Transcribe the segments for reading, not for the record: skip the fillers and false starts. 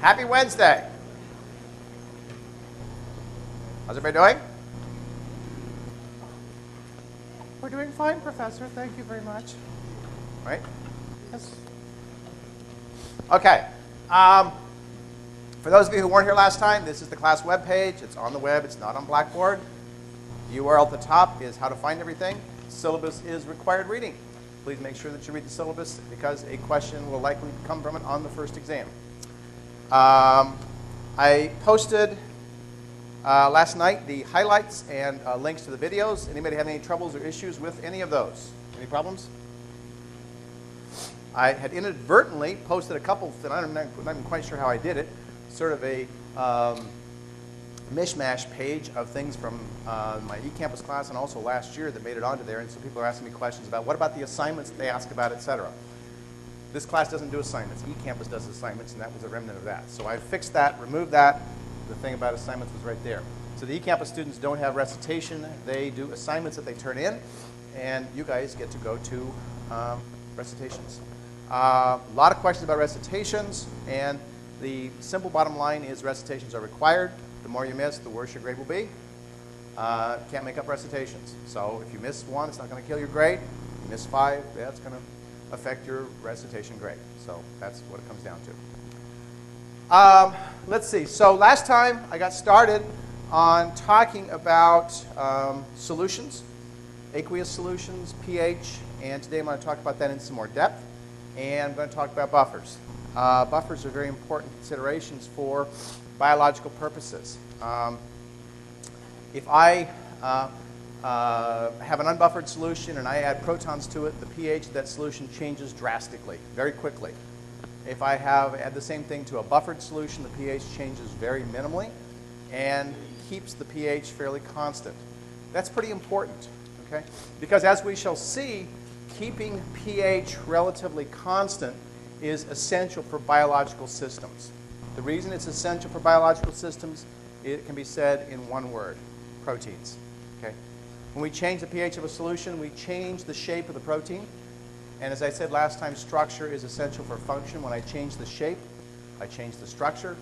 Happy Wednesday. How's everybody doing? We're doing fine, Professor. Thank you very much. Right? Yes. Okay. For those of you who weren't here last time, this is the class webpage. It's on the web. It's not on Blackboard. The URL at the top is how to find everything. Syllabus is required reading. Please make sure that you read the syllabus because a question will likely come from it on the first exam. I posted last night the highlights and links to the videos. Anybody have any troubles or issues with any of those? Any problems? I had inadvertently posted a couple that I'm not even quite sure how I did it. Sort of a mishmash page of things from my eCampus class and also last year that made it onto there. And so people are asking me questions about what about the assignments that they ask about, etc. This class doesn't do assignments. eCampus does assignments, and that was a remnant of that. So I fixed that, removed that. The thing about assignments was right there. So the eCampus students don't have recitation. They do assignments that they turn in, and you guys get to go to recitations. A lot of questions about recitations, and the simple bottom line is recitations are required. The more you miss, the worse your grade will be. Can't make up recitations. So if you miss one, it's not going to kill your grade. If you miss 5, that's going to affect your recitation grade. So that's what it comes down to. Let's see. So last time I got started on talking about solutions, aqueous solutions, pH, and today I'm going to talk about that in some more depth. And I'm going to talk about buffers. Buffers are very important considerations for biological purposes. If I have an unbuffered solution and I add protons to it, the pH of that solution changes drastically, very quickly. If I add the same thing to a buffered solution, the pH changes very minimally and keeps the pH fairly constant. That's pretty important, okay? Because as we shall see, keeping pH relatively constant is essential for biological systems. The reason it's essential for biological systems, it can be said in one word: proteins. Okay? When we change the pH of a solution, we change the shape of the protein. And as I said last time, structure is essential for function. When I change the shape, I change the structure,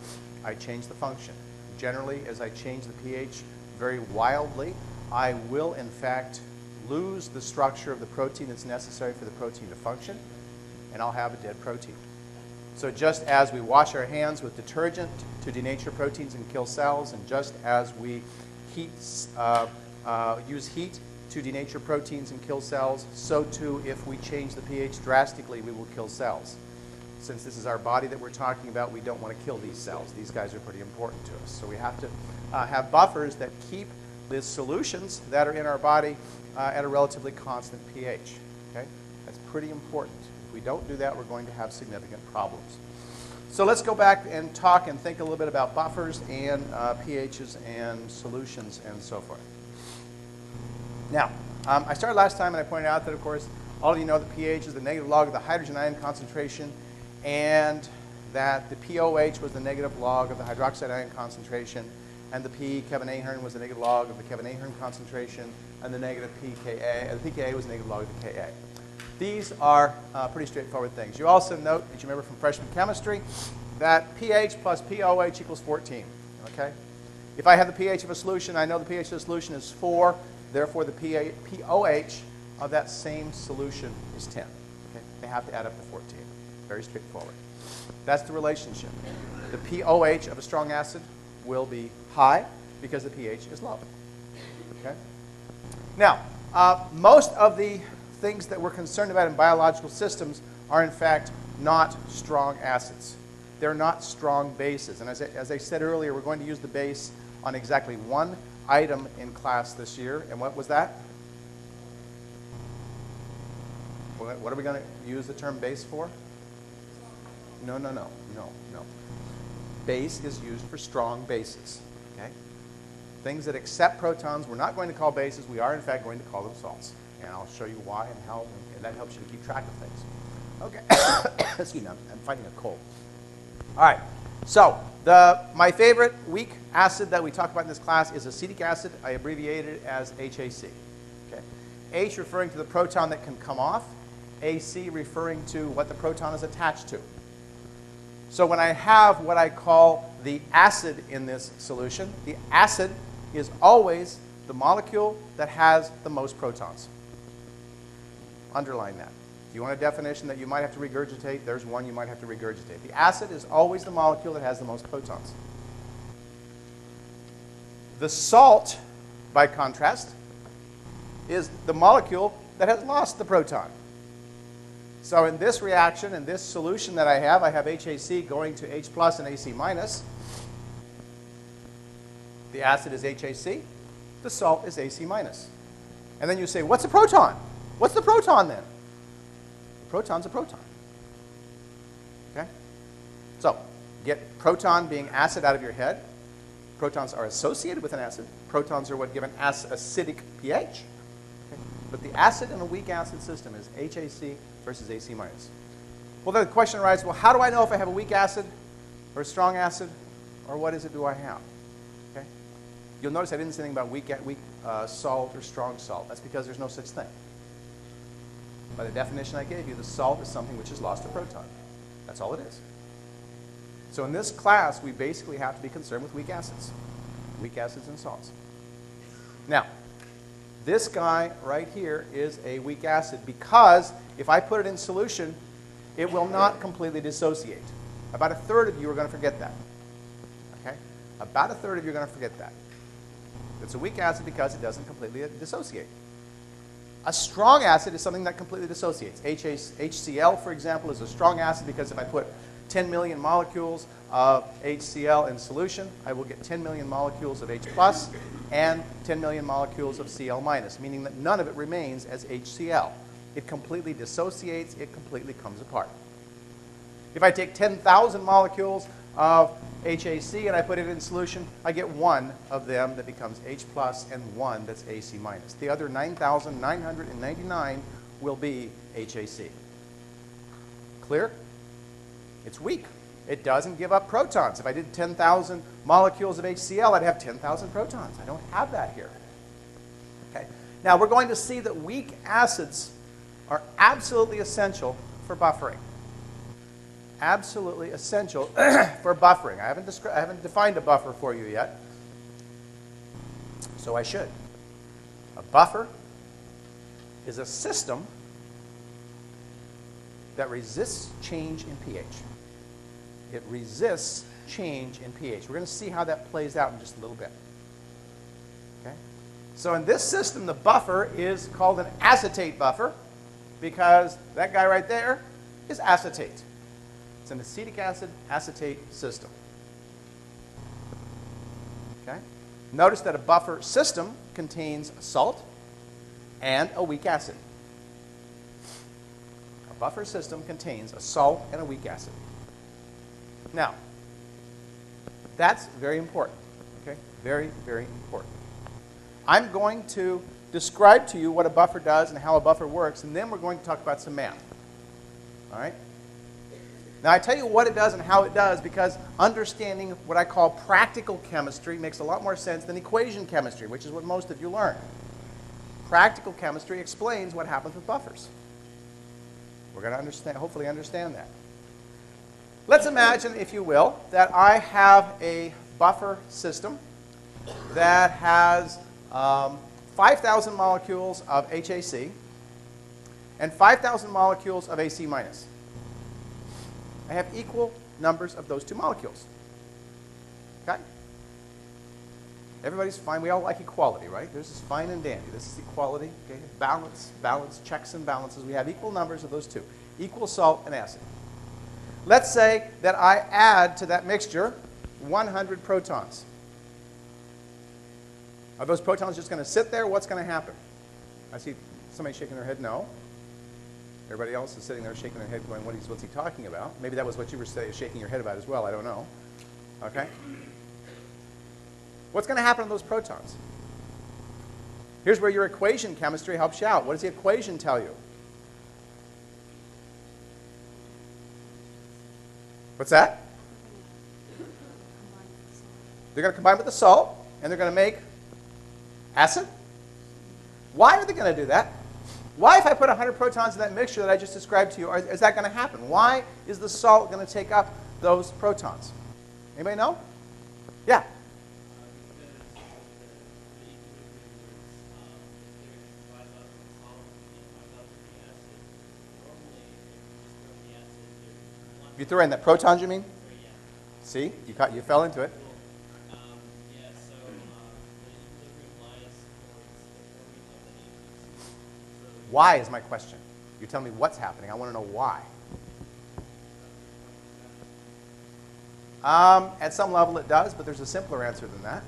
I change the function. Generally, as I change the pH very wildly, I will, in fact, lose the structure of the protein that's necessary for the protein to function, and I'll have a dead protein. So just as we wash our hands with detergent to denature proteins and kill cells, and just as we use heat to denature proteins and kill cells, so too if we change the pH drastically, we will kill cells. Since this is our body that we're talking about, we don't want to kill these cells. These guys are pretty important to us. So we have to have buffers that keep the solutions that are in our body at a relatively constant pH. Okay? That's pretty important. If we don't do that, we're going to have significant problems. So let's go back and talk and think a little bit about buffers and pHs and solutions and so forth. Now, I started last time and I pointed out that, of course, all of you know that pH is the negative log of the hydrogen ion concentration, and that the POH was the negative log of the hydroxide ion concentration, and the P, Kevin Ahern, was the negative log of the Kevin Ahern concentration, and the negative pKa, the pKa was the negative log of the Ka. These are pretty straightforward things. You also note, that you remember from freshman chemistry, that pH plus POH equals 14. Okay? If I have the pH of a solution, I know the pH of the solution is 4. Therefore, the POH of that same solution is 10. Okay? They have to add up to 14. Very straightforward. That's the relationship. The POH of a strong acid will be high because the pH is low. Okay? Now, most of the things that we're concerned about in biological systems are, in fact, not strong acids. They're not strong bases. And as I said earlier, we're going to use the base on exactly one item in class this year. And what was that? What are we going to use the term base for? No. Base is used for strong bases. Okay? Things that accept protons, we're not going to call bases. We are, in fact, going to call them salts. And I'll show you why and how, and that helps you to keep track of things. Okay. Excuse me, I'm fighting a cold. All right. So my favorite weak acid that we talk about in this class is acetic acid. I abbreviate it as HAC. Okay? H referring to the proton that can come off. AC referring to what the proton is attached to. So when I have what I call the acid in this solution, the acid is always the molecule that has the most protons. Underline that. If you want a definition that you might have to regurgitate, there's one you might have to regurgitate. The acid is always the molecule that has the most protons. The salt, by contrast, is the molecule that has lost the proton. So in this reaction, in this solution that I have HAC going to H plus and AC minus. The acid is HAC, the salt is AC minus. And then you say, what's a proton? What's the proton then? The proton's a proton. Okay? So, get proton being acid out of your head. Protons are associated with an acid. Protons are what give an acidic pH. Okay? But the acid in a weak acid system is HAC versus AC minus. Well, then the question arises, well, how do I know if I have a weak acid or a strong acid, or what is it do I have? Okay? You'll notice I didn't say anything about weak salt or strong salt. That's because there's no such thing. By the definition I gave you, the salt is something which has lost a proton. That's all it is. So in this class, we basically have to be concerned with weak acids and salts. Now, this guy right here is a weak acid because if I put it in solution, it will not completely dissociate. About a third of you are going to forget that. Okay? About a third of you are going to forget that. It's a weak acid because it doesn't completely dissociate. A strong acid is something that completely dissociates. HCl, for example, is a strong acid because if I put 10 million molecules of HCl in solution, I will get 10 million molecules of H plus and 10 million molecules of Cl minus, meaning that none of it remains as HCl. It completely dissociates, it completely comes apart. If I take 10,000 molecules of HAC and I put it in solution, I get one of them that becomes H plus and one that's AC minus. The other 9,999 will be HAC. Clear? It's weak. It doesn't give up protons. If I did 10,000 molecules of HCl, I'd have 10,000 protons. I don't have that here. Okay. Now we're going to see that weak acids are absolutely essential for buffering. Absolutely essential for buffering. I haven't defined a buffer for you yet, so I should. A buffer is a system that resists change in pH. It resists change in pH. We're going to see how that plays out in just a little bit. Okay? So in this system, the buffer is called an acetate buffer because that guy right there is acetate. It's an acetic acid acetate system. Okay? Notice that a buffer system contains a salt and a weak acid. A buffer system contains a salt and a weak acid. Now, that's very important. Okay? Very, very important. I'm going to describe to you what a buffer does and how a buffer works, and then we're going to talk about some math. All right? Now, I tell you what it does and how it does because understanding what I call practical chemistry makes a lot more sense than equation chemistry, which is what most of you learn. Practical chemistry explains what happens with buffers. We're going to hopefully understand that. Let's imagine, if you will, that I have a buffer system that has 5,000 molecules of HAC and 5,000 molecules of AC minus. I have equal numbers of those two molecules. Okay? Everybody's fine. We all like equality, right? This is fine and dandy. This is equality. Okay? Balance, checks and balances. We have equal numbers of those two. Equal salt and acid. Let's say that I add to that mixture 100 protons. Are those protons just going to sit there? What's going to happen? I see somebody shaking their head no. Everybody else is sitting there shaking their head going, what's he talking about? Maybe that was what you were shaking your head about as well. I don't know. Okay? What's going to happen to those protons? Here's where your equation chemistry helps you out. What does the equation tell you? What's that? They're going to combine with the salt, and they're going to make acid. Why are they going to do that? Why, if I put 100 protons in that mixture that I just described to you, is that going to happen? Why is the salt going to take up those protons? Anybody know? Yeah. You threw in that protons, you mean? See, you fell into it. Why is my question? You tell me what's happening. I want to know why. At some level it does, but there's a simpler answer than that.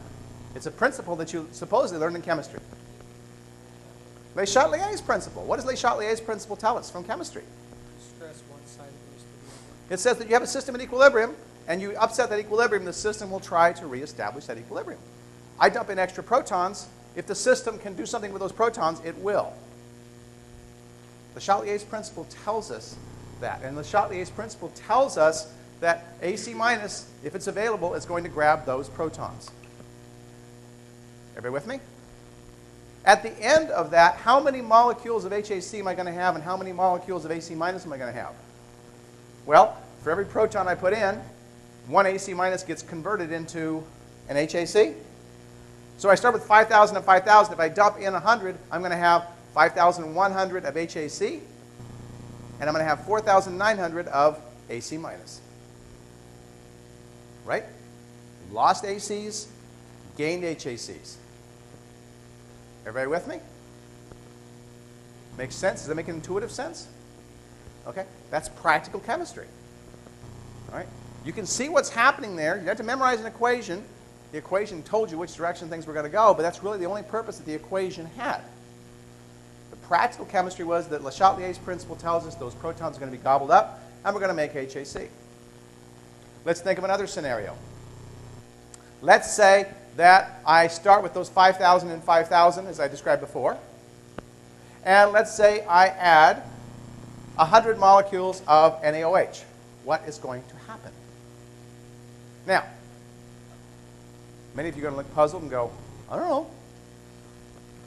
It's a principle that you supposedly learned in chemistry. Le Chatelier's principle. What does Le Chatelier's principle tell us from chemistry? Stress one side goes to the other. It says that you have a system in equilibrium, and you upset that equilibrium, the system will try to reestablish that equilibrium. I dump in extra protons. If the system can do something with those protons, it will. Le Chatelier's principle tells us that. And Le Chatelier's principle tells us that AC minus, if it's available, is going to grab those protons. Everybody with me? At the end of that, how many molecules of HAC am I going to have, and how many molecules of AC minus am I going to have? Well, for every proton I put in, one AC minus gets converted into an HAC. So I start with 5,000 and 5,000. If I dump in 100, I'm going to have 5,100 of HAC, and I'm going to have 4,900 of AC minus. Right? Lost ACs, gained HACs. Everybody with me? Makes sense? Does that make intuitive sense? Okay? That's practical chemistry. All right? You can see what's happening there. You have to memorize an equation. The equation told you which direction things were going to go, but that's really the only purpose that the equation had. The practical chemistry was that Le Chatelier's principle tells us those protons are going to be gobbled up, and we're going to make HAC. Let's think of another scenario. Let's say that I start with those 5,000 and 5,000, as I described before. And let's say I add 100 molecules of NaOH. What is going to happen? Now, many of you are going to look puzzled and go, I don't know.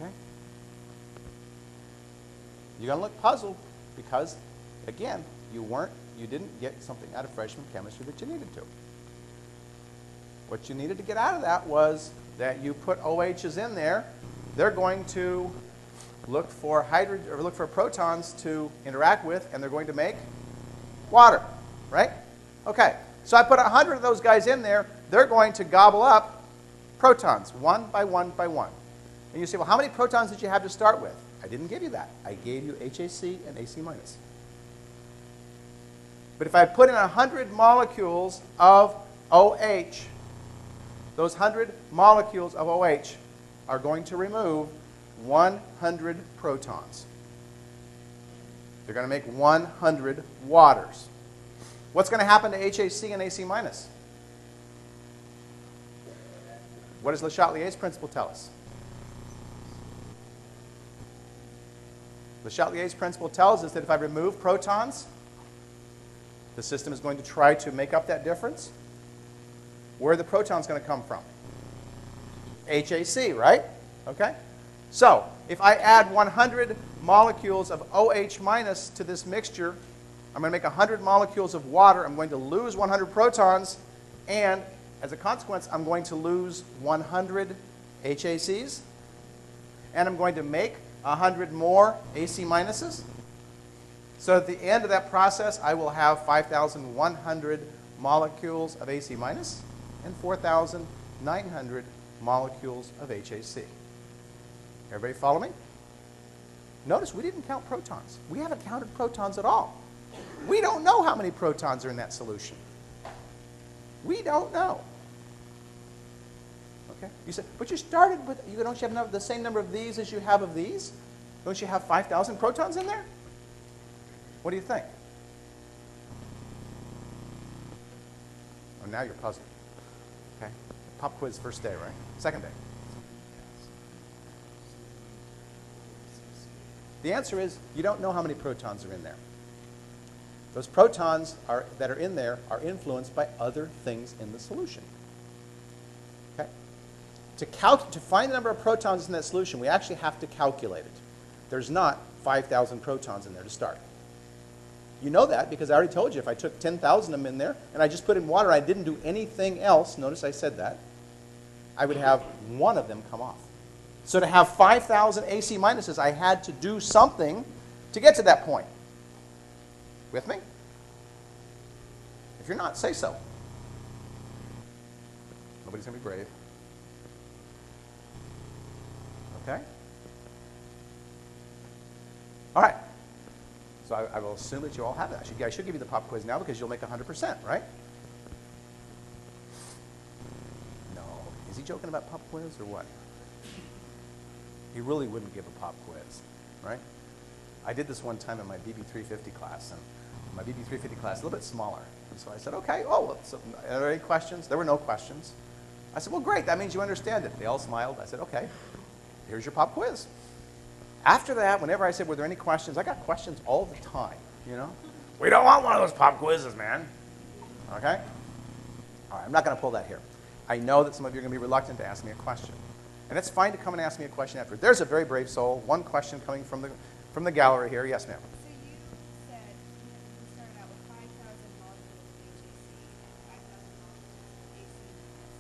Okay? You're going to look puzzled because, again, you didn't get something out of freshman chemistry that you needed to. What you needed to get out of that was that you put OHs in there. They're going to look for protons to interact with, and they're going to make water, right? Okay, so I put 100 of those guys in there. They're going to gobble up protons, one by one by one. And you say, well, how many protons did you have to start with? I didn't give you that. I gave you HAC and AC minus. But if I put in 100 molecules of OH, those 100 molecules of OH are going to remove 100 protons. They're going to make 100 waters. What's going to happen to HAC and AC minus? What does Le Chatelier's principle tell us? Le Chatelier's principle tells us that if I remove protons, the system is going to try to make up that difference. Where are the protons going to come from? HAC, right? Okay? So, if I add 100 molecules of OH minus to this mixture, I'm going to make 100 molecules of water. I'm going to lose 100 protons, and as a consequence, I'm going to lose 100 HACs, and I'm going to make 100 more AC minuses. So at the end of that process, I will have 5,100 molecules of AC minus and 4,900 molecules of HAC. Everybody follow me? Notice we didn't count protons. We haven't counted protons at all. We don't know how many protons are in that solution. We don't know. Okay? You said, but you started with, don't you have the same number of these as you have of these? Don't you have 5,000 protons in there? What do you think? Oh, now you're puzzled. Okay? Pop quiz first day, right? Second day. The answer is you don't know how many protons are in there. Those protons that are in there are influenced by other things in the solution. Okay? To find the number of protons in that solution, we actually have to calculate it. There's not 5,000 protons in there to start. You know that because I already told you if I took 10,000 of them in there and I just put in water and I didn't do anything else, notice I said that, I would have one of them come off. So to have 5,000 AC minuses, I had to do something to get to that point. With me? If you're not, say so. Nobody's going to be brave. Okay? All right. So I will assume that you all have that. I should give you the pop quiz now because you'll make 100%, right? No. Is he joking about pop quiz or what? He really wouldn't give a pop quiz, right? I did this one time in my BB350 class, and my BB350 class a little bit smaller. And so I said, okay, oh, well, so are there any questions? There were no questions. I said, well, great, that means you understand it. They all smiled. I said, okay, here's your pop quiz. After that, whenever I said, were there any questions, I got questions all the time, you know? We don't want one of those pop quizzes, man. Okay? All right, I'm not going to pull that here. I know that some of you are going to be reluctant to ask me a question. And it's fine to come and ask me a question after. There's a very brave soul. One question coming from the gallery here. Yes, ma'am. So you said you started out with 5,000 molecules of HAC and 5,000 molecules of AC.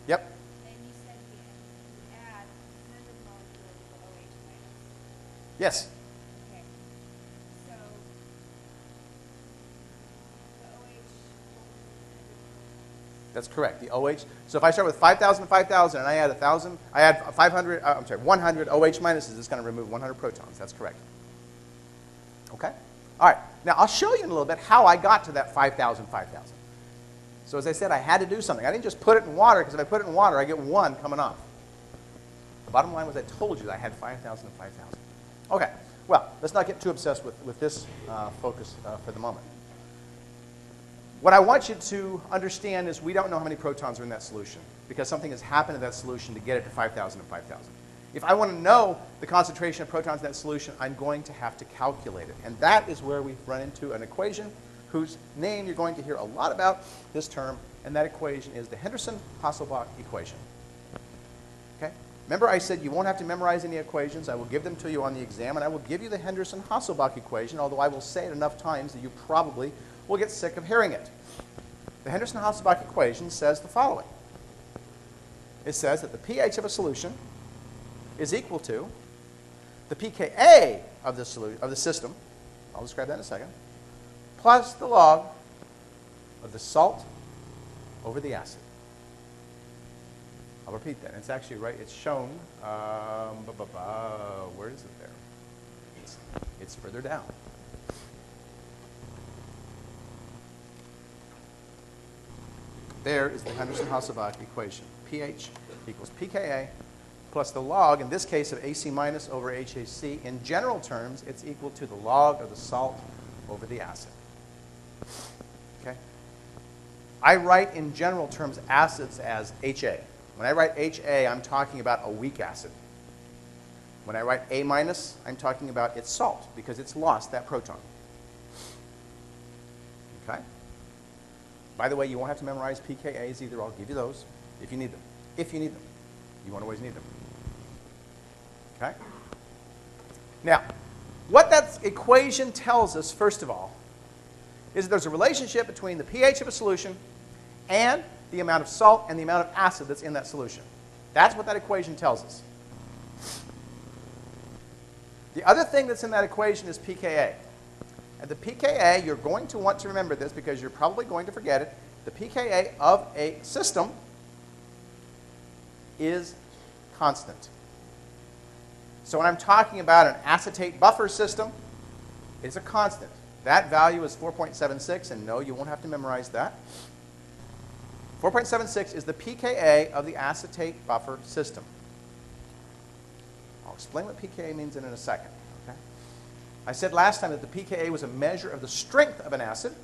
Yep. And you said you add 100 molecules of OH minus. Yes. Okay. So the OH. That's correct. The OH. So if I start with 5,000, 5,000, and I add 1,000, I add 500. I'm sorry, 100 OH minuses. It's going to remove 100 protons. That's correct. Okay. All right. Now I'll show you in a little bit how I got to that 5,000, 5,000. So as I said, I had to do something. I didn't just put it in water because if I put it in water, I get one coming off. The bottom line was I told you that I had 5,000 and 5,000. Okay. Well, let's not get too obsessed with this focus for the moment. What I want you to understand is we don't know how many protons are in that solution because something has happened to that solution to get it to 5,000 and 5,000. If I want to know the concentration of protons in that solution, I'm going to have to calculate it. And that is where we run into an equation whose name you're going to hear a lot about this term, and that equation is the Henderson-Hasselbalch Equation. Okay? Remember I said you won't have to memorize any equations. I will give them to you on the exam, and I will give you the Henderson-Hasselbalch Equation, although I will say it enough times that you probably will get sick of hearing it. The Henderson-Hasselbalch Equation says the following. It says that the pH of a solution is equal to the pKa of the system, I'll describe that in a second, plus the log of the salt over the acid. I'll repeat that. It's actually right. It's shown. Where is it there? It's further down. There is the Henderson-Hasselbalch equation. pH equals pKa plus the log, in this case, of AC minus over HAC. In general terms, it's equal to the log of the salt over the acid. Okay? I write in general terms acids as HA. When I write HA, I'm talking about a weak acid. When I write A minus, I'm talking about its salt because it's lost that proton. Okay? By the way, you won't have to memorize pKa's either. I'll give you those if you need them. If you need them. You won't always need them. Okay? Now, what that equation tells us, first of all, is that there's a relationship between the pH of a solution and the amount of salt and the amount of acid that's in that solution. That's what that equation tells us. The other thing that's in that equation is pKa. And the pKa, you're going to want to remember this because you're probably going to forget it. The pKa of a system is constant. So when I'm talking about an acetate buffer system, it's a constant. That value is 4.76, and no, you won't have to memorize that. 4.76 is the pKa of the acetate buffer system. I'll explain what pKa means in a second. Okay? I said last time that the pKa was a measure of the strength of an acid,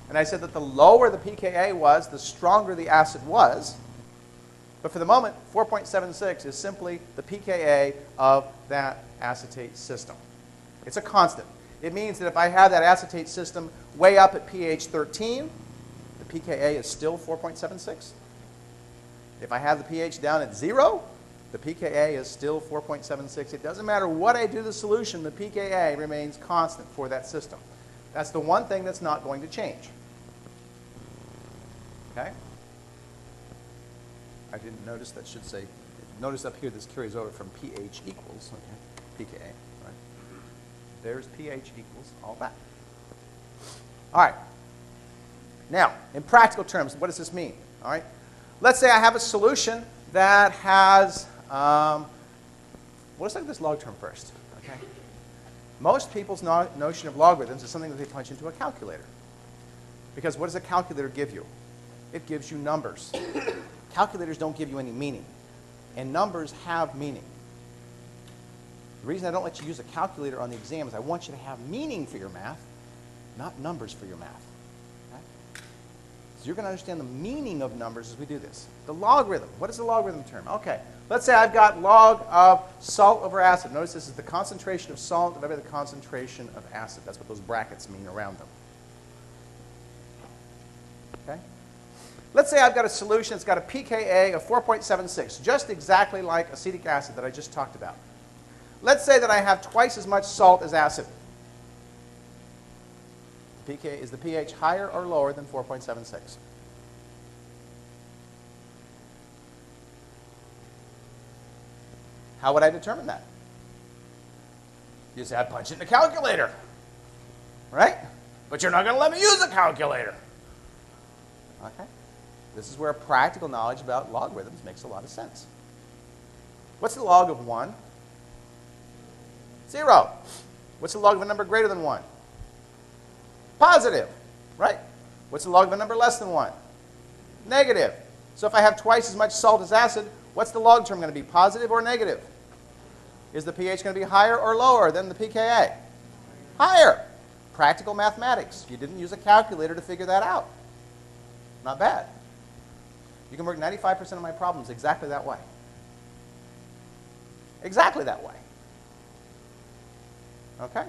and I said that the lower the pKa was, the stronger the acid was. But for the moment, 4.76 is simply the pKa of that acetate system. It's a constant. It means that if I have that acetate system way up at pH 13, the pKa is still 4.76. If I have the pH down at 0, the pKa is still 4.76. It doesn't matter what I do to the solution, the pKa remains constant for that system. That's the one thing that's not going to change. Okay? I didn't notice that should say, notice up here this carries over from pH equals, okay, pKa, right? There's pH equals all that. All right. Now, in practical terms, what does this mean? All right. Let's say I have a solution that has, well, let's look at this log term first. Okay. Most people's notion of logarithms is something that they punch into a calculator. Because what does a calculator give you? It gives you numbers. Calculators don't give you any meaning. And numbers have meaning. The reason I don't let you use a calculator on the exam is I want you to have meaning for your math, not numbers for your math. Okay? So you're going to understand the meaning of numbers as we do this. The logarithm. What is the logarithm term? Okay. Let's say I've got log of salt over acid. Notice this is the concentration of salt divided by the concentration of acid. That's what those brackets mean around them. Okay? Let's say I've got a solution that's got a pKa of 4.76, just exactly like acetic acid that I just talked about. Let's say that I have twice as much salt as acid. Is the pH higher or lower than 4.76? How would I determine that? You say, I punch it in a calculator. Right? But you're not going to let me use a calculator. Okay? This is where practical knowledge about logarithms makes a lot of sense. What's the log of 1? 0. What's the log of a number greater than 1? Positive. Right? What's the log of a number less than 1? Negative. So if I have twice as much salt as acid, what's the log term going to be, positive or negative? Is the pH going to be higher or lower than the pKa? Higher. Practical mathematics. You didn't use a calculator to figure that out. Not bad. You can work 95% of my problems exactly that way. Exactly that way. Okay?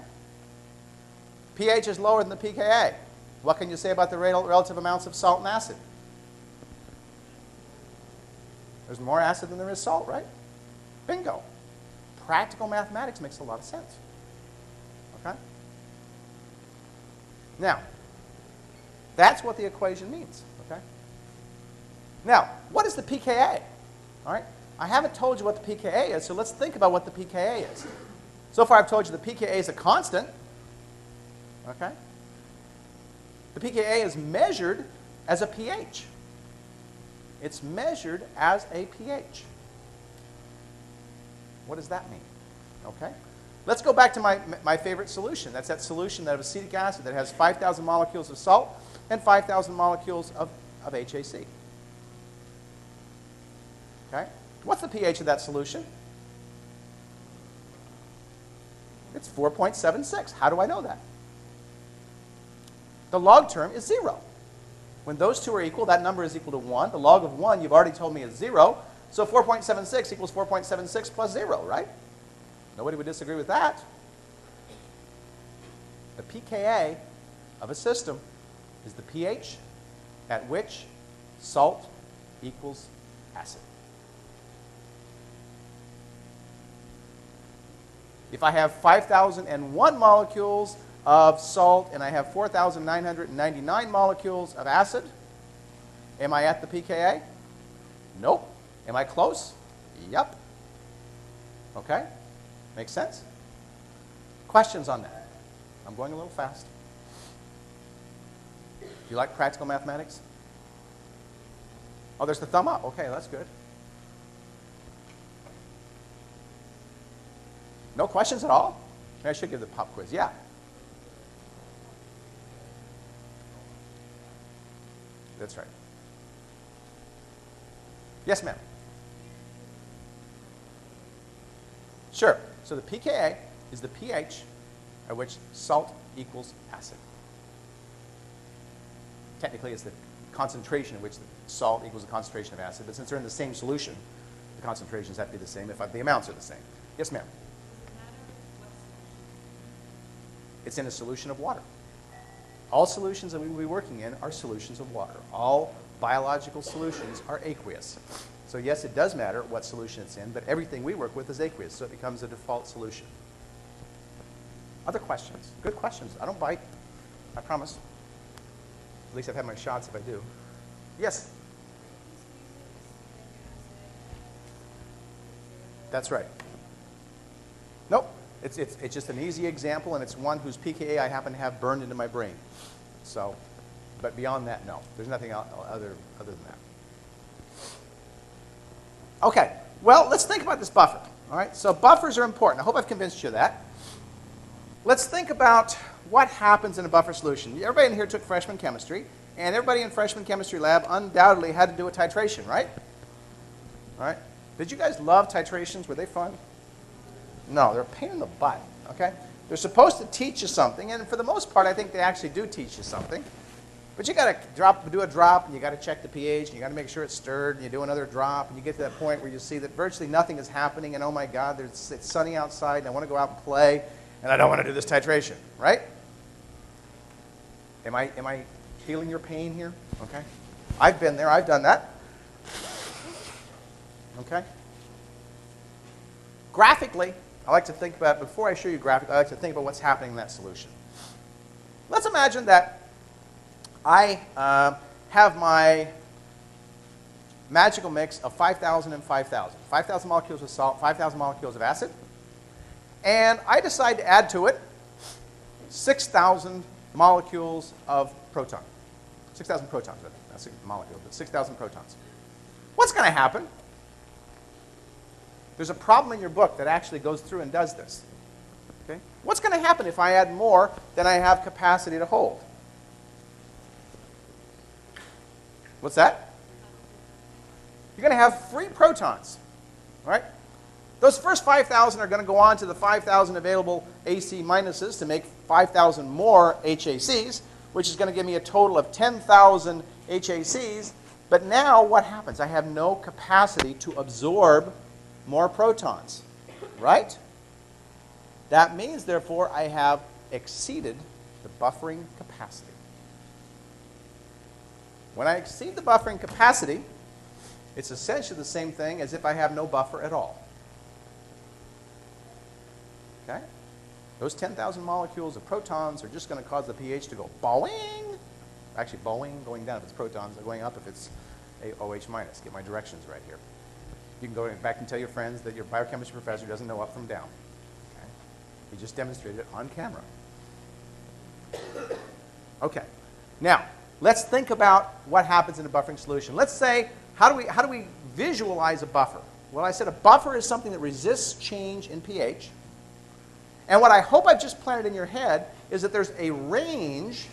pH is lower than the pKa. What can you say about the relative amounts of salt and acid? There's more acid than there is salt, right? Bingo. Practical mathematics makes a lot of sense. Okay? Now, that's what the equation means. Okay? Now, what is the pKa? All right? I haven't told you what the pKa is, so let's think about what the pKa is. So far, I've told you the pKa is a constant. Okay? The pKa is measured as a pH. It's measured as a pH. What does that mean? Okay? Let's go back to my favorite solution. That's that solution of acetic acid that has 5,000 molecules of salt and 5,000 molecules of HAC. Okay? What's the pH of that solution? It's 4.76. How do I know that? The log term is 0. When those two are equal, that number is equal to 1. The log of 1, you've already told me, is 0. So 4.76 equals 4.76 plus 0, right? Nobody would disagree with that. The pKa of a system is the pH at which salt equals acid. If I have 5,001 molecules of salt and I have 4,999 molecules of acid, am I at the pKa? Nope. Am I close? Yep. Okay? Makes sense? Questions on that? I'm going a little fast. Do you like practical mathematics? Oh, there's the thumb up. Okay, that's good. No questions at all? Maybe I should give the pop quiz. Yeah. That's right. Yes, ma'am. Sure. So the pKa is the pH at which salt equals acid. Technically, it's the concentration at which the salt equals the concentration of acid, but since they're in the same solution, the concentrations have to be the same if the amounts are the same. Yes, ma'am. It's in a solution of water. All solutions that we will be working in are solutions of water. All biological solutions are aqueous. So yes, it does matter what solution it's in, but everything we work with is aqueous, so it becomes a default solution. Other questions? Good questions. I don't bite. I promise. At least I've had my shots if I do. Yes? That's right. Nope. It's just an easy example, and it's one whose pKa I happen to have burned into my brain. So, but beyond that, no. There's nothing other than that. Okay. Well, let's think about this buffer. All right. So buffers are important. I hope I've convinced you of that. Let's think about what happens in a buffer solution. Everybody in here took freshman chemistry, and everybody in freshman chemistry lab undoubtedly had to do a titration, right? All right. Did you guys love titrations? Were they fun? No, they're a pain in the butt, okay? They're supposed to teach you something, and for the most part, I think they actually do teach you something. But you got to do a drop, and you got to check the pH, and you got to make sure it's stirred, and you do another drop, and you get to that point where you see that virtually nothing is happening, and oh my God, it's sunny outside, and I want to go out and play, and I don't want to do this titration, right? Am I feeling your pain here? Okay. I've been there. I've done that. Okay. Graphically, I like to think about, before I show you graphically, I like to think about what's happening in that solution. Let's imagine that I have my magical mix of 5,000 and 5,000. 5,000 molecules of salt, 5,000 molecules of acid. And I decide to add to it 6,000 molecules of proton. 6,000 protons, that's a molecule, but 6,000 protons. What's going to happen? There's a problem in your book that actually goes through and does this. Okay? What's going to happen if I add more than I have capacity to hold? What's that? You're going to have free protons. All right? Those first 5,000 are going to go on to the 5,000 available AC minuses to make 5,000 more HACs, which is going to give me a total of 10,000 HACs. But now what happens? I have no capacity to absorb more protons, right? That means, therefore, I have exceeded the buffering capacity. When I exceed the buffering capacity, it's essentially the same thing as if I have no buffer at all. Okay? Those 10,000 molecules of protons are just going to cause the pH to go boing. Actually, boing, going down if it's protons, or going up if it's OH minus. Get my directions right here. You can go back and tell your friends that your biochemistry professor doesn't know up from down. Okay? He just demonstrated it on camera. Okay. Now, let's think about what happens in a buffering solution. Let's say, how do we visualize a buffer? Well, I said a buffer is something that resists change in pH. And what I hope I've just planted in your head is that there's a range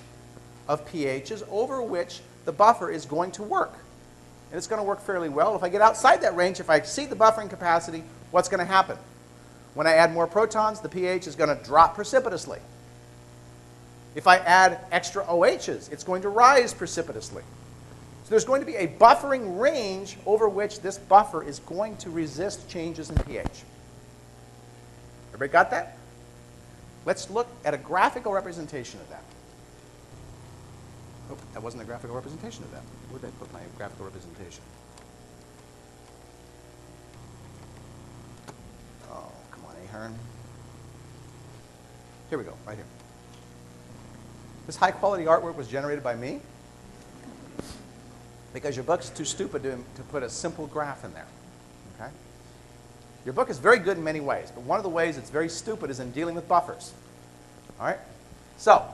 of pHs over which the buffer is going to work. And it's going to work fairly well. If I get outside that range, if I exceed the buffering capacity, what's going to happen? When I add more protons, the pH is going to drop precipitously. If I add extra OHs, it's going to rise precipitously. So there's going to be a buffering range over which this buffer is going to resist changes in pH. Everybody got that? Let's look at a graphical representation of that. Oh, that wasn't a graphical representation of that. Where did I put my graphical representation? Oh, come on, Ahern. Here we go, right here. This high-quality artwork was generated by me because your book's too stupid to put a simple graph in there. Okay? Your book is very good in many ways, but one of the ways it's very stupid is in dealing with buffers. All right? So,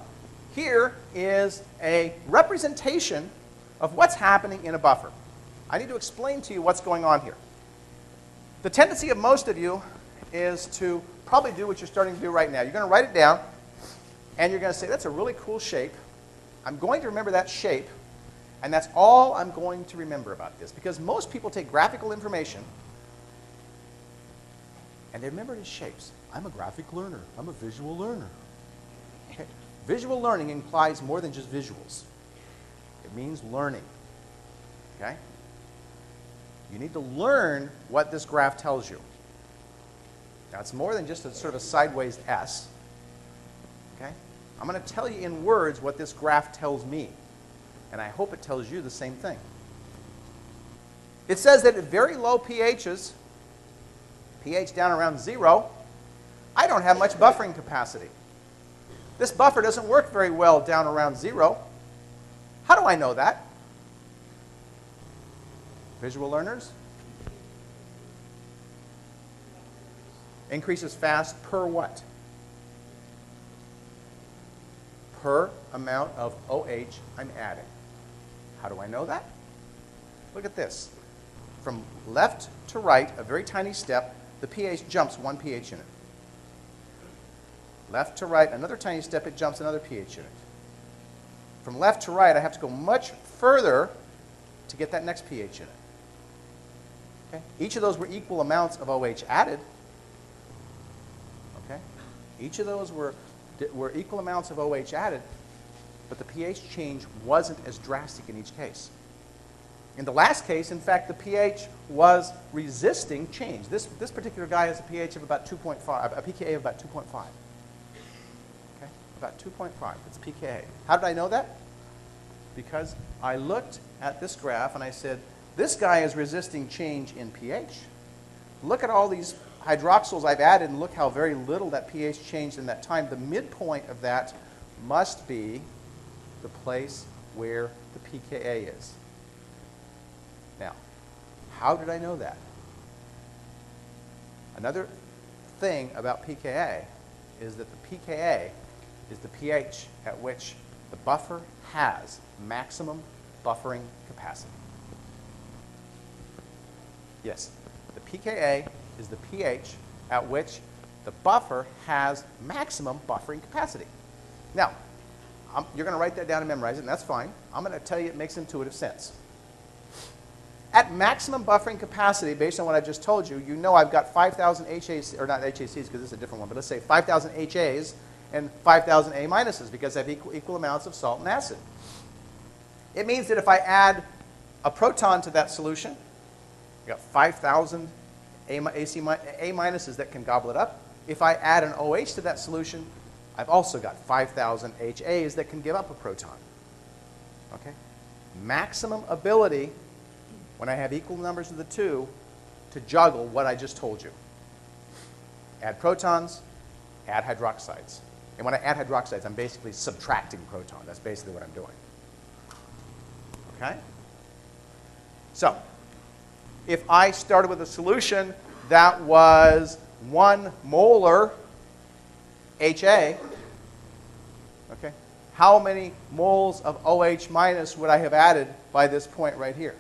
here is a representation of what's happening in a buffer. I need to explain to you what's going on here. The tendency of most of you is to probably do what you're starting to do right now. You're going to write it down, and you're going to say, that's a really cool shape. I'm going to remember that shape, and that's all I'm going to remember about this. Because most people take graphical information, and they remember it as shapes. I'm a graphic learner. I'm a visual learner. Okay. Visual learning implies more than just visuals. It means learning. Okay? You need to learn what this graph tells you. Now, it's more than just a sort of a sideways S. Okay? I'm going to tell you in words what this graph tells me. And I hope it tells you the same thing. It says that at very low pHs, pH down around 0, I don't have much buffering capacity. This buffer doesn't work very well down around 0. How do I know that? Visual learners? Increases fast per what? Per amount of OH I'm adding. How do I know that? Look at this. From left to right, a very tiny step, the pH jumps 1 pH unit. Left to right, another tiny step, it jumps another pH unit. From left to right, I have to go much further to get that next pH unit. Okay? Each of those were equal amounts of OH added. Okay? Each of those were equal amounts of OH added, but the pH change wasn't as drastic in each case. In the last case, in fact, the pH was resisting change. This particular guy has a pH of about 2.5, a pKa of about 2.5. Okay? About 2.5. It's pKa. How did I know that? Because I looked at this graph and I said, this guy is resisting change in pH. Look at all these hydroxyls I've added and look how very little that pH changed in that time. The midpoint of that must be the place where the pKa is. Now, how did I know that? Another thing about pKa is that the pKa is the pH at which the buffer has maximum buffering capacity. Yes, the pKa is the pH at which the buffer has maximum buffering capacity. Now, you're going to write that down and memorize it, and that's fine. I'm going to tell you it makes intuitive sense. At maximum buffering capacity, based on what I've just told you, you know I've got 5,000 HAs, or not HACs because this is a different one, but let's say 5,000 HAs and 5,000 A minuses because I have equal amounts of salt and acid. It means that if I add a proton to that solution, I've got 5,000 A minuses that can gobble it up. If I add an OH to that solution, I've also got 5,000 HAs that can give up a proton. Okay? Maximum ability when I have equal numbers of the two to juggle what I just told you. Add protons, add hydroxides. And when I add hydroxides, I'm basically subtracting proton. That's basically what I'm doing. Okay? So, if I started with a solution that was 1 molar HA, okay, how many moles of OH minus would I have added by this point right here?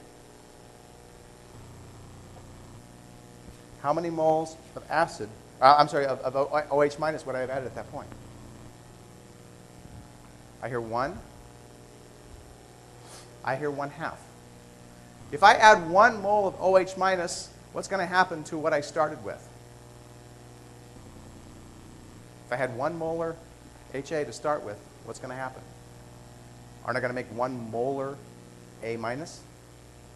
How many moles of acid, of OH minus would I have added at that point? I hear 1. I hear 1/2. If I add 1 mole of OH minus, what's going to happen to what I started with? If I had 1 molar HA to start with, what's going to happen? Aren't I going to make 1 molar A minus?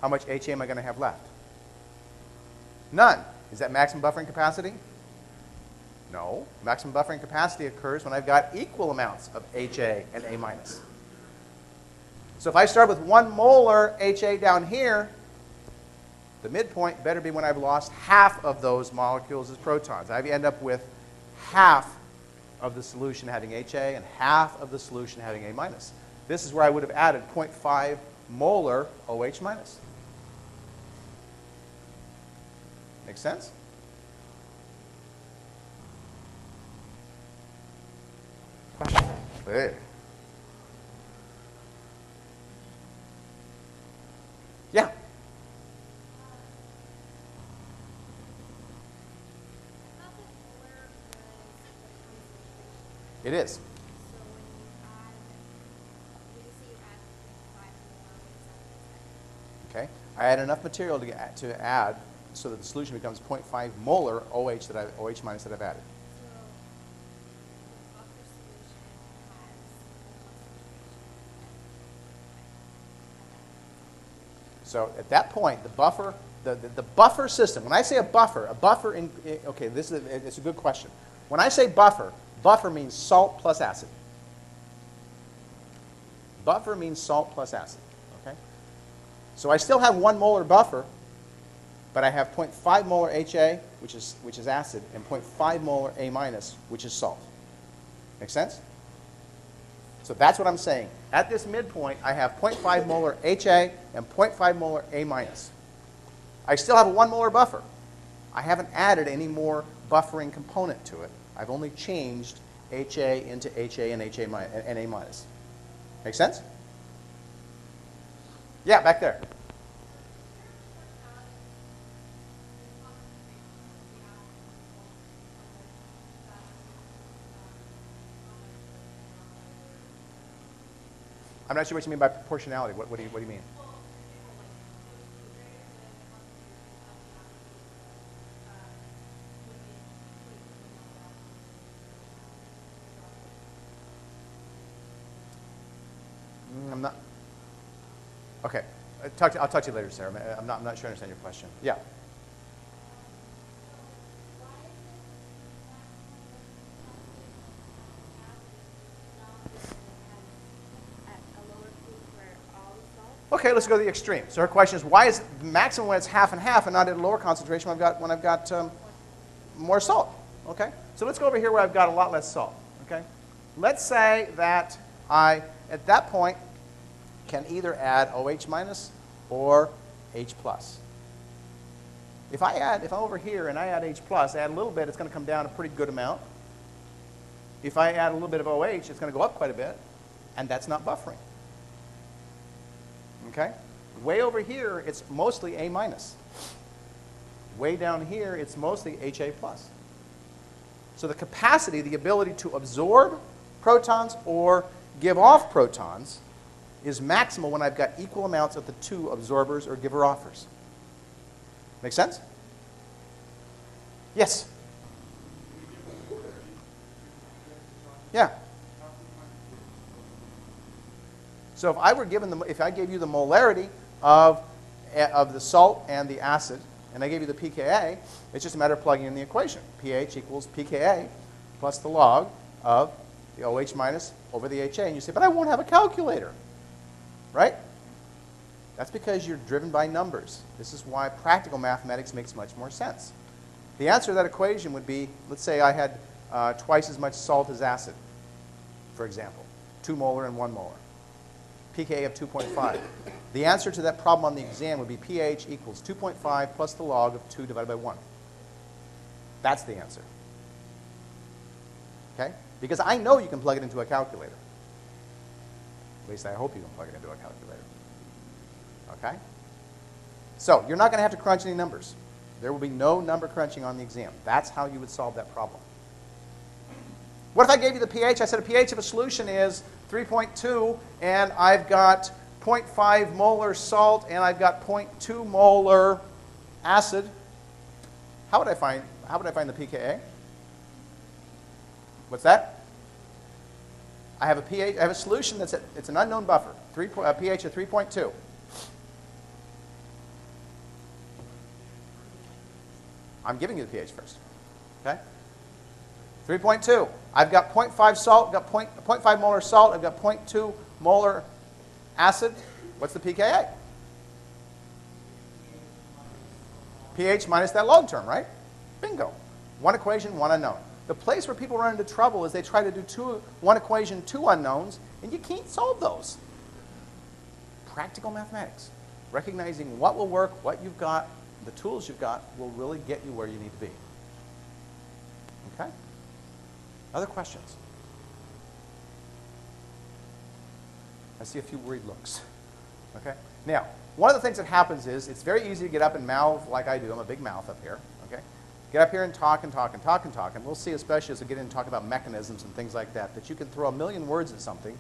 How much HA am I going to have left? None. Is that maximum buffering capacity? No. Maximum buffering capacity occurs when I've got equal amounts of HA and A minus. So if I start with 1 molar HA down here, the midpoint better be when I've lost half of those molecules as protons. I end up with half of the solution having HA and half of the solution having A minus. This is where I would have added 0.5 molar OH minus. Make sense? Question? Hey. Yeah. It is. Okay. I add enough material to add so that the solution becomes 0.5 molar OH minus that I've added. So at that point, the buffer, the buffer system. When I say a buffer okay, it's a good question. When I say buffer means salt plus acid. Buffer means salt plus acid. Okay. So I still have 1 molar buffer, but I have 0.5 molar HA, which is acid, and 0.5 molar A minus, which is salt. Make sense? So that's what I'm saying. At this midpoint, I have 0.5 molar HA and 0.5 molar A minus. I still have a 1 molar buffer. I haven't added any more buffering component to it. I've only changed HA into HA and HA and A minus. Make sense? Yeah, back there. I'm not sure what you mean by proportionality. What do you mean? I'm not. Okay, I'll talk to you later, Sarah. I'm not sure I understand your question. Yeah. Okay, let's go to the extreme. So her question is, why is the maximum when it's half and half and not at a lower concentration when I've got more salt? Okay, so let's go over here where I've got a lot less salt. Okay, let's say that I, at that point, can either add OH minus or H plus. If I'm over here and I add H plus, add a little bit, it's going to come down a pretty good amount. If I add a little bit of OH, it's going to go up quite a bit, and that's not buffering. Okay? Way over here, it's mostly A minus. Way down here, it's mostly HA plus. So the capacity, the ability to absorb protons or give off protons is maximal when I've got equal amounts of the two absorbers or giver-offers. Make sense? Yes? Yeah. So if I gave you the molarity of the salt and the acid, and I gave you the pKa, it's just a matter of plugging in the equation. pH equals pKa plus the log of the OH minus over the HA. And you say, but I won't have a calculator. Right? That's because you're driven by numbers. This is why practical mathematics makes much more sense. The answer to that equation would be, let's say I had twice as much salt as acid, for example, 2 molar and 1 molar. pKa of 2.5. The answer to that problem on the exam would be pH equals 2.5 plus the log of 2 divided by 1. That's the answer. Okay? Because I know you can plug it into a calculator. At least I hope you can plug it into a calculator. Okay? So you're not going to have to crunch any numbers. There will be no number crunching on the exam. That's how you would solve that problem. What if I gave you the pH? I said a pH of a solution is 3.2, and I've got 0.5 molar salt, and I've got 0.2 molar acid. How would I find the pKa? What's that? I have a pH. I have a solution it's an unknown buffer. pH of 3.2. I'm giving you the pH first. Okay. 3.2. I've got 0.5 salt. I've got 0.5 molar salt. I've got 0.2 molar acid. What's the pKa? pH minus that log term, right? Bingo. One equation, one unknown. The place where people run into trouble is they try to do one equation, two unknowns, and you can't solve those. Practical mathematics. Recognizing what will work, what you've got, the tools you've got will really get you where you need to be. Okay? Other questions? I see a few worried looks. Okay? Now, one of the things that happens is it's very easy to get up and mouth like I do. I'm a big mouth up here. Okay? Get up here and talk and talk and talk and talk. And we'll see, especially as we get in and talk about mechanisms and things like that, that you can throw a million words at something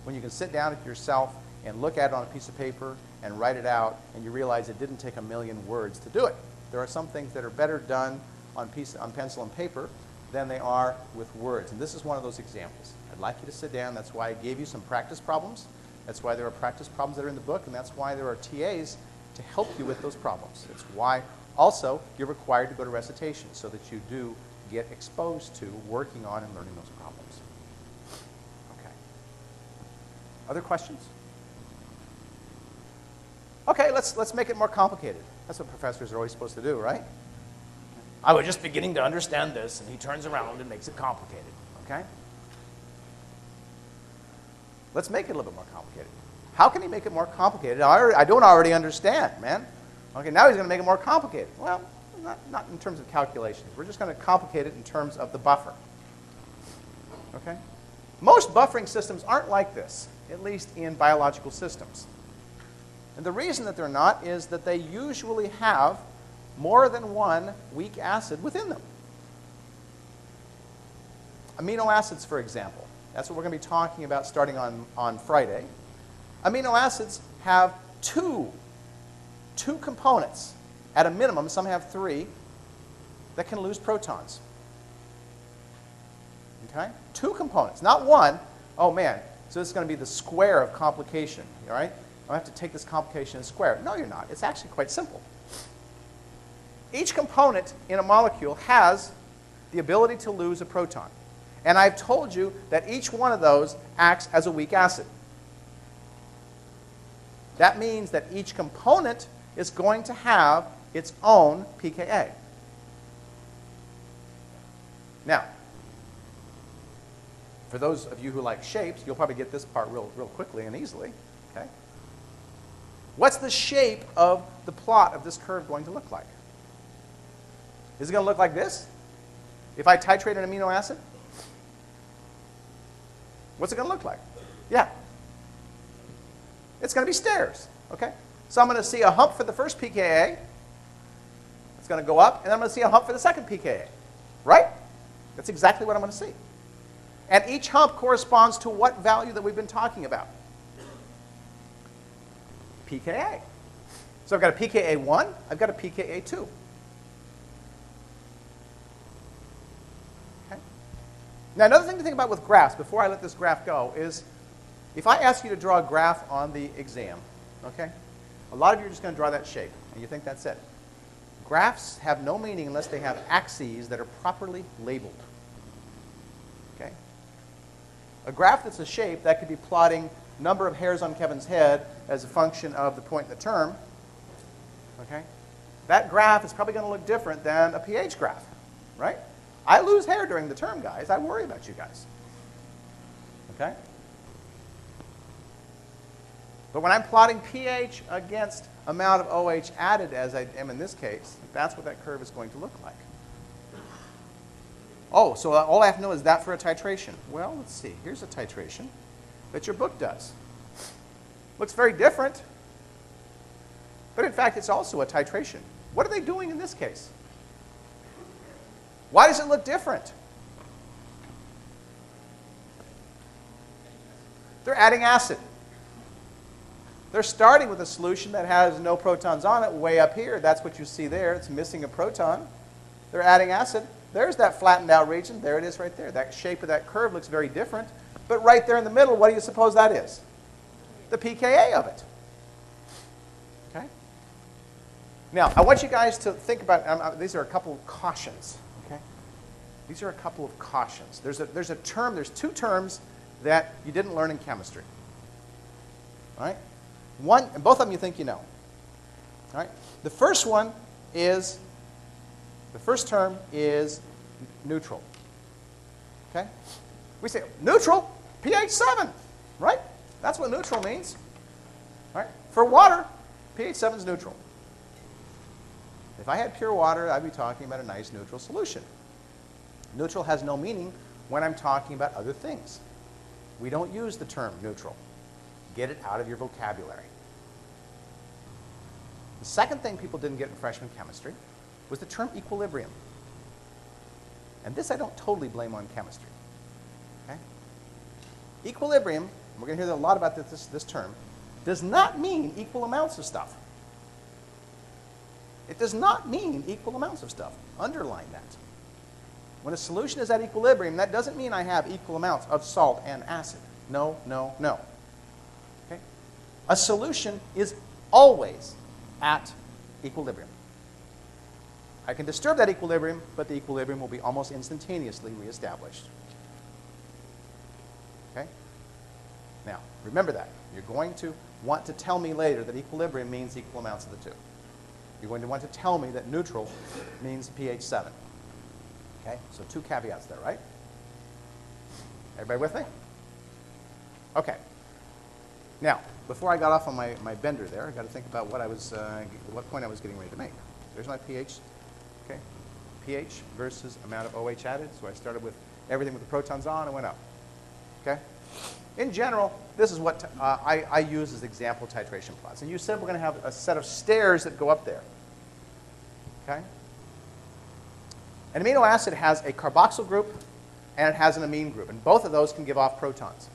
when you can sit down at yourself and look at it on a piece of paper and write it out, and you realize it didn't take a million words to do it. There are some things that are better done on pencil and paper than they are with words. And this is one of those examples. I'd like you to sit down. That's why I gave you some practice problems. That's why there are practice problems that are in the book, and that's why there are TAs to help you with those problems. It's why also you're required to go to recitation so that you do get exposed to working on and learning those problems. Okay. Other questions? Okay, let's make it more complicated. That's what professors are always supposed to do, right? I was just beginning to understand this, and he turns around and makes it complicated. Okay? Let's make it a little bit more complicated. How can he make it more complicated? I don't already understand, man. Okay, now he's going to make it more complicated. Well, not in terms of calculations. We're just going to complicate it in terms of the buffer. Okay? Most buffering systems aren't like this, at least in biological systems. And the reason that they're not is that they usually have more than one weak acid within them. Amino acids, for example. That's what we're going to be talking about starting on Friday. Amino acids have two components. At a minimum, some have 3 that can lose protons. Okay? 2 components, not 1. Oh, man, so this is going to be the square of complication. All right? I have to take this complication and square it. No, you're not. It's actually quite simple. Each component in a molecule has the ability to lose a proton. And I've told you that each one of those acts as a weak acid. That means that each component is going to have its own pKa. Now, for those of you who like shapes, you'll probably get this part real quickly and easily. Okay? What's the shape of the plot of this curve going to look like? Is it going to look like this? If I titrate an amino acid? What's it going to look like? Yeah. It's going to be stairs. Okay? So I'm going to see a hump for the first pKa. It's going to go up, and then I'm going to see a hump for the second pKa. Right? That's exactly what I'm going to see. And each hump corresponds to what value that we've been talking about? pKa. So I've got a pKa1, I've got a pKa2. Okay? Now another thing to think about with graphs, before I let this graph go, is if I ask you to draw a graph on the exam, okay, a lot of you are just going to draw that shape, and you think that's it. Graphs have no meaning unless they have axes that are properly labeled. Okay? A graph that's a shape, that could be plotting number of hairs on Kevin's head as a function of the point in the term. Okay? That graph is probably going to look different than a pH graph, right? I lose hair during the term, guys. I worry about you guys. Okay? But when I'm plotting pH against amount of OH added, as I am in this case, that's what that curve is going to look like. Oh, so all I have to know is that for a titration. Well, let's see. Here's a titration that your book does. Looks very different. But in fact, it's also a titration. What are they doing in this case? Why does it look different? They're adding acid. They're starting with a solution that has no protons on it way up here. That's what you see there. It's missing a proton. They're adding acid. There's that flattened out region. There it is right there. That shape of that curve looks very different. But right there in the middle, what do you suppose that is? The pKa of it. Okay? Now, I want you guys to think about, these are a couple of cautions. Okay? These are a couple of cautions. There's a term, there's 2 terms that you didn't learn in chemistry. All right? One, and both of them you think you know. All right? The first term is neutral. Okay? We say neutral, pH 7, right? That's what neutral means. All right? For water, pH 7 is neutral. If I had pure water, I'd be talking about a nice neutral solution. Neutral has no meaning when I'm talking about other things. We don't use the term neutral. Get it out of your vocabulary. The second thing people didn't get in freshman chemistry was the term equilibrium. And this I don't totally blame on chemistry. Okay? Equilibrium, and we're going to hear a lot about this term, does not mean equal amounts of stuff. It does not mean equal amounts of stuff. Underline that. When a solution is at equilibrium, that doesn't mean I have equal amounts of salt and acid. No, no, no. Okay? A solution is always at equilibrium. I can disturb that equilibrium, but the equilibrium will be almost instantaneously reestablished. Okay? Now, remember that. You're going to want to tell me later that equilibrium means equal amounts of the 2. You're going to want to tell me that neutral means pH 7. Okay? So 2 caveats there, right? Everybody with me? Okay. Now, before I got off on my bender there, I got to think about what point I was getting ready to make. There's my pH. Okay, pH versus amount of OH added. So I started with everything with the protons on and went up. Okay. In general, this is what I use as example titration plots. And you said we're going to have a set of stairs that go up there. Okay. An amino acid has a carboxyl group and it has an amine group, and both of those can give off protons.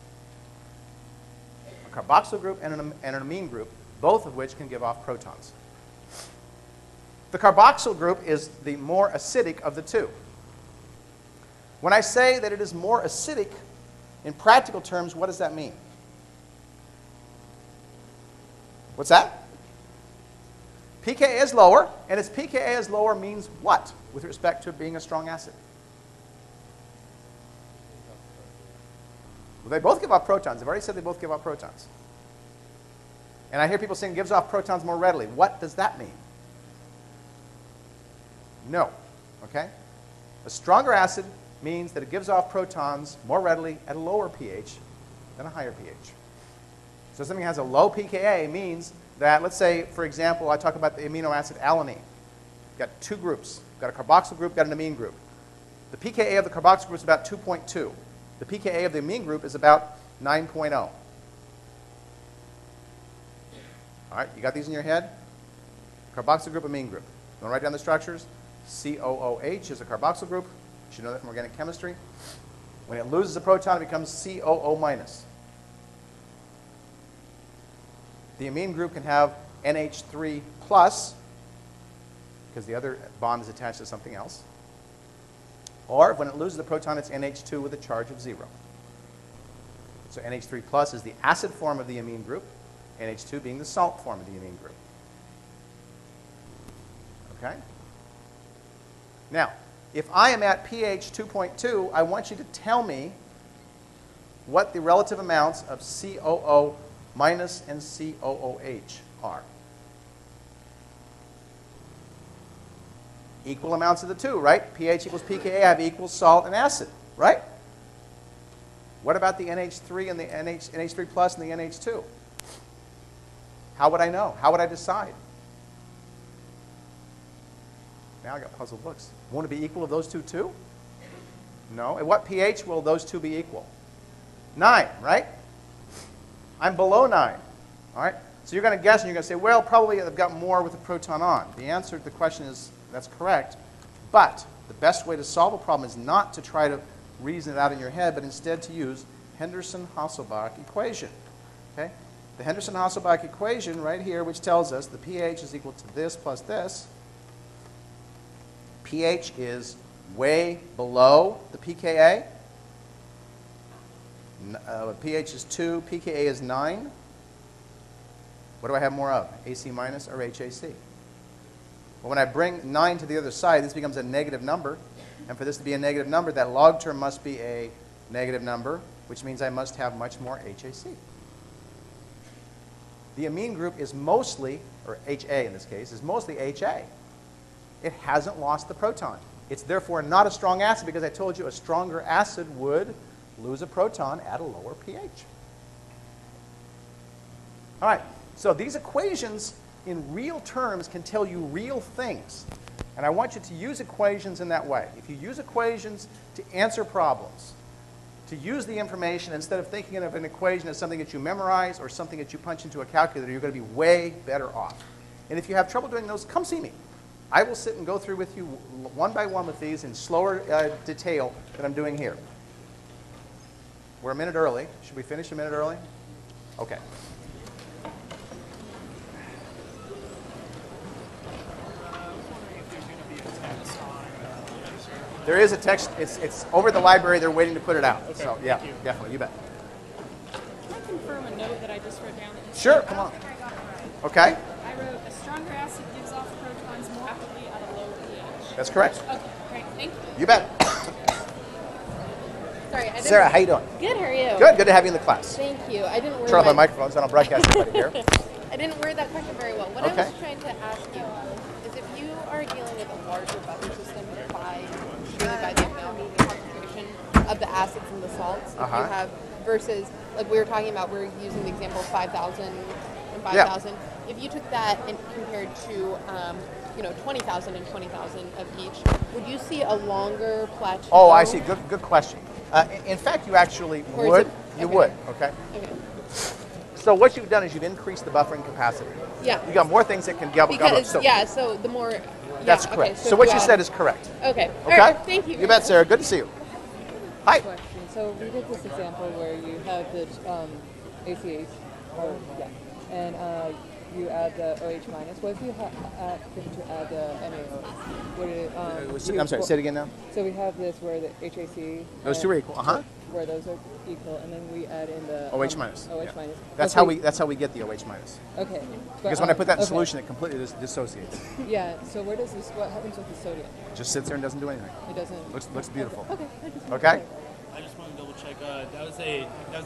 A carboxyl group and an amine group, both of which can give off protons. The carboxyl group is the more acidic of the two. When I say that it is more acidic, in practical terms, what does that mean? What's that? pKa is lower, and its pKa is lower means what with respect to being a strong acid? Well, they both give off protons. I've already said they both give off protons. And I hear people saying it gives off protons more readily. What does that mean? No. Okay? A stronger acid means that it gives off protons more readily at a lower pH than a higher pH. So something that has a low pKa means that, let's say, for example, I talk about the amino acid alanine. Got two groups. Got a carboxyl group, got an amine group. The pKa of the carboxyl group is about 2.2. The pKa of the amine group is about 9.0. All right, you got these in your head? Carboxyl group, amine group. You want to write down the structures? COOH is a carboxyl group. You should know that from organic chemistry. When it loses a proton, it becomes COO minus. The amine group can have NH3 plus, because the other bond is attached to something else. Or when it loses the proton, it's NH2 with a charge of 0. So NH3 plus is the acid form of the amine group, NH2 being the salt form of the amine group. Okay? Now, if I am at pH 2.2, I want you to tell me what the relative amounts of COO minus and COOH are. Equal amounts of the two, right? pH equals pKa, I have equal salt and acid, right? What about the NH3 and the NH3 plus and the NH2? How would I know? How would I decide? Now I got puzzled looks. Won't it be equal of those two too? No. At what pH will those two be equal? 9, right? I'm below 9. All right? So you're going to guess and you're going to say, well, probably I've got more with the proton on. The answer to the question is that's correct. But the best way to solve a problem is not to try to reason it out in your head, but instead to use Henderson-Hasselbalch Equation. Okay? The Henderson-Hasselbalch Equation right here, which tells us the pH is equal to this plus this. pH is way below the pKa. pH is 2, pKa is 9. What do I have more of, AC minus or HAC? Well, when I bring 9 to the other side, this becomes a negative number. And for this to be a negative number, that log term must be a negative number, which means I must have much more HAC. The amine group is mostly, or HA in this case, is mostly HA. It hasn't lost the proton. It's therefore not a strong acid because I told you a stronger acid would lose a proton at a lower pH. All right, so these equations in real terms can tell you real things. And I want you to use equations in that way. If you use equations to answer problems, to use the information instead of thinking of an equation as something that you memorize or something that you punch into a calculator, you're going to be way better off. And if you have trouble doing those, come see me. I will sit and go through with you one by one with these in slower detail than I'm doing here. We're a minute early. Should we finish a minute early? Okay. There is a text. It's over at the library. They're waiting to put it out. Okay, so yeah, definitely. You bet. Can I confirm a note that I just wrote down? Sure. Come on. Okay. I wrote a stronger acid gives off protons more rapidly at a lower pH. That's correct. Okay. Great. Thank you. You bet. Sorry, I didn't. Sarah, how you doing? Good. How are you? Good. Good to have you in the class. Thank you. I didn't. Turn off my microphone so I don't broadcast anybody here. I didn't word that question very well. What Okay. I was trying to ask you is if you are dealing with a larger buffer system by the amount of concentration of the acids and the salts. If Uh-huh. you have versus like we were talking about, we're using the example of 5,000 and 5,000. If you took that and compared to 20,000 and 20,000 of each, would you see a longer plateau? Oh, I see. Good question. In fact, you actually Or is would. it- You okay. would. Okay. Okay. So what you've done is you've increased the buffering capacity. Yeah. You got more things that can gobble up. Because So so the more. that's yeah, correct. Okay, So what if you add- said is correct. Okay. Okay. All right, thank you. You bet, Sarah. Good to see you. Hi. Question. So we did this example where you have the ACH, or and you add the OH minus. What if you if to add the MAO? Would it? I'm sorry. Say it again now. So we have this where the HAC. Those two are equal. Where those are equal, and then we add in the OH minus. OH Yeah. minus. That's Okay. how we get the OH minus. Okay. Because when I put that in okay. solution, it completely dissociates. Yeah. So where does this? What happens with the sodium? Just sits there and doesn't do anything. It doesn't. Looks beautiful. Okay. I just wanted to Okay. check. I just want to double check. That was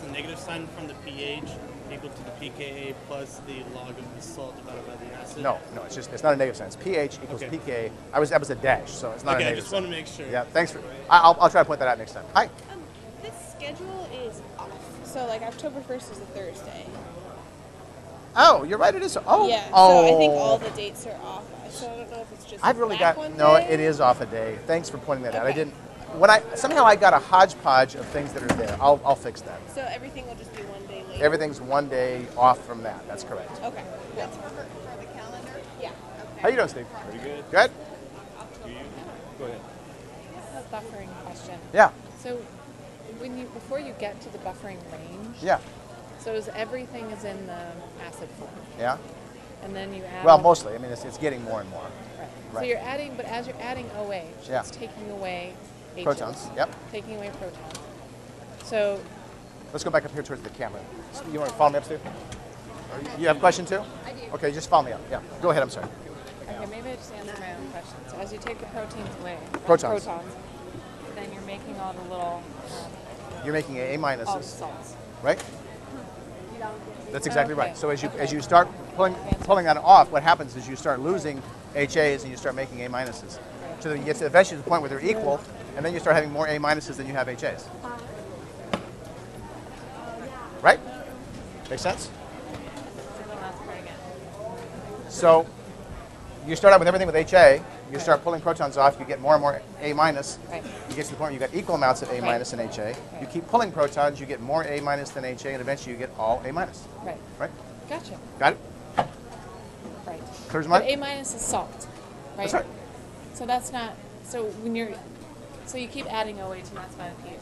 a negative sign from the pH equal to the pKa plus the log of the salt divided by the acid. No, it's not a negative sign. It's pH equals Okay. pKa. That was a dash, so it's not a Okay, I negative just sign. want to make sure. Yeah, thanks for. I'll try to point that out next time. Hi. This schedule is off. So like October 1st is a Thursday. Oh, you're right. It is. Oh. Yeah. Oh. So I think all the dates are off. So I don't know if it's just. I've really back got one no. day. It is off a day. Thanks for pointing that out. I Okay. didn't. When somehow I got a hodgepodge of things that are there. I'll fix that. So everything will just be one day later. Everything's one day off from that. That's correct. Okay. That's for the calendar. Yeah. Okay. How you doing, Steve? Pretty good. Good. Go ahead. A buffering question. Yeah. So before you get to the buffering range, Yeah. so everything is in the acid form, Yeah. and then you add. Well, all- mostly. I mean, it's getting more and more. Right. So Right. you're adding, but as you're adding OH, Yeah. it's taking away H's. Protons. Yep. Taking away protons. So Let's go back up here towards the camera. You want to follow me up, Steve? You have a question too? I do. Okay, just follow me up. Yeah. Go ahead. I'm sorry. okay, maybe I just answered my own question. So as you take the proteins away, Protons. then you're making all the little You're making A all the minuses, salts. right? That's exactly Okay. right. So as you Okay. start pulling that off, what happens is you start losing HAs and you start making A minuses. So then you get to eventually the point where they're equal, and then you start having more A minuses than you have HAs. Right? Make sense? Say the last part again. So you start out with everything with HA, you start pulling protons off, you get more and more A minus. Right. You get to the point where you got equal amounts of A Right. minus and HA. You keep pulling protons, you get more A minus than HA, and eventually you get all A minus. Right. Right? Gotcha. Got it? Right. Clear as But mud? A minus is salt, right? That's right. So that's not. So when you're. So you keep adding OH, and that's not a pH